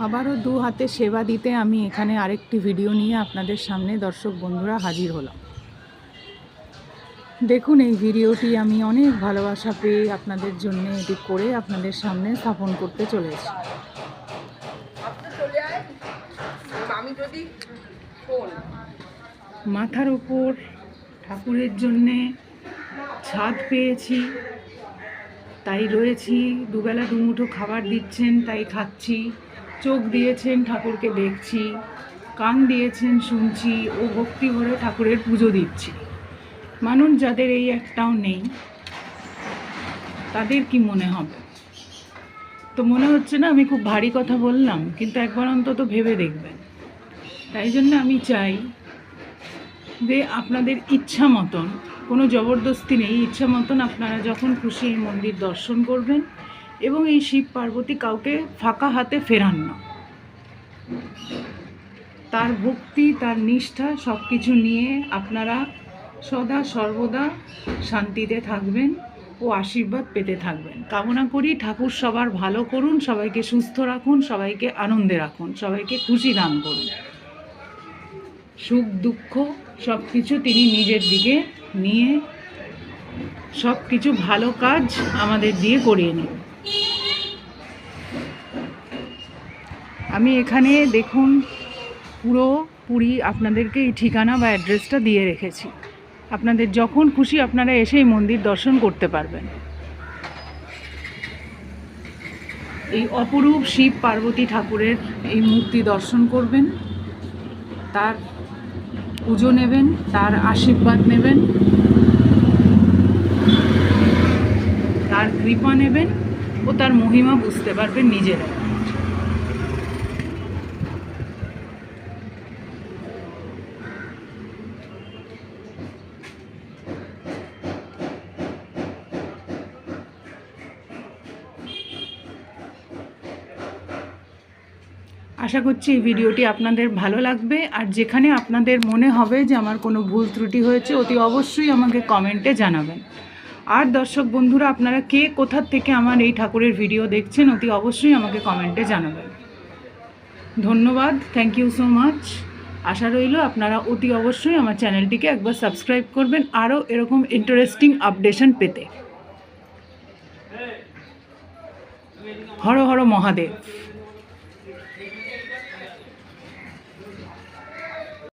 আবারও দু হাতে সেবা দিতে আমি এখানে আরেকটি ভিডিও নিয়ে আপনাদের সামনে দর্শক বন্ধুরা হাজির হলাম। দেখুন, এই ভিডিওটি আমি অনেক ভালোবাসা পেয়ে আপনাদের জন্য এটি করে আপনাদের সামনে স্থাপন করতে চলেছি। মাথার উপর ঠাকুরের জন্যে ছাদ পেয়েছি, তাই রয়েছি। দুবেলা দুমুঠো খাবার দিচ্ছেন, তাই খাচ্ছি। চোখ দিয়েছেন, ঠাকুরকে দেখছি। কান দিয়েছেন, শুনছি ও ভক্তি ভরে ঠাকুরের পুজো দিচ্ছি। মানুষ যাদের এই একটাও নেই, তাদের কি মনে হবে? তো মনে হচ্ছে না আমি খুব ভারী কথা বললাম, কিন্তু একবার অন্তত ভেবে দেখবেন। তাই জন্য আমি চাই যে আপনাদের ইচ্ছা মতন, কোনো জবরদস্তি নেই, ইচ্ছা মতন আপনারা যখন খুশি এই মন্দির দর্শন করবেন। এবং এই শিব পার্বতী কাউকে ফাঁকা হাতে ফেরান না। তার ভক্তি, তার নিষ্ঠা সব কিছু নিয়ে আপনারা সদা সর্বদা শান্তিতে থাকবেন ও আশীর্বাদ পেতে থাকবেন। কামনা করি ঠাকুর সবার ভালো করুন, সবাইকে সুস্থ রাখুন, সবাইকে আনন্দে রাখুন, সবাইকে খুশি দান করুন। সুখ দুঃখ সব কিছু তিনি নিজের দিকে নিয়ে সব কিছু ভালো কাজ আমাদের দিয়ে করিয়ে নিন। আমি এখানে দেখুন পুরোপুরি আপনাদেরকে এই ঠিকানা বা অ্যাড্রেসটা দিয়ে রেখেছি। আপনাদের যখন খুশি আপনারা এসে এই মন্দির দর্শন করতে পারবেন। এই অপরূপ শিব পার্বতী ঠাকুরের এই মূর্তি দর্শন করবেন, তার পুজো নেবেন, তার আশীর্বাদ নেবেন, তার কৃপা নেবেন ও তার মহিমা বুঝতে পারবেন নিজেরা। আশা করছি এই ভিডিওটি আপনাদের ভালো লাগবে। আর যেখানে আপনাদের মনে হবে যে আমার কোনো ভুল ত্রুটি হয়েছে, অতি অবশ্যই আমাকে কমেন্টে জানাবেন। আর দর্শক বন্ধুরা, আপনারা কে কোথার থেকে আমার এই ঠাকুরের ভিডিও দেখছেন, অতি অবশ্যই আমাকে কমেন্টে জানাবেন। ধন্যবাদ, থ্যাংক ইউ সো মাচ। আশা রইল আপনারা অতি অবশ্যই আমার চ্যানেলটিকে একবার সাবস্ক্রাইব করবেন আরও এরকম ইন্টারেস্টিং আপডেশন পেতে। হর হর মহাদেব।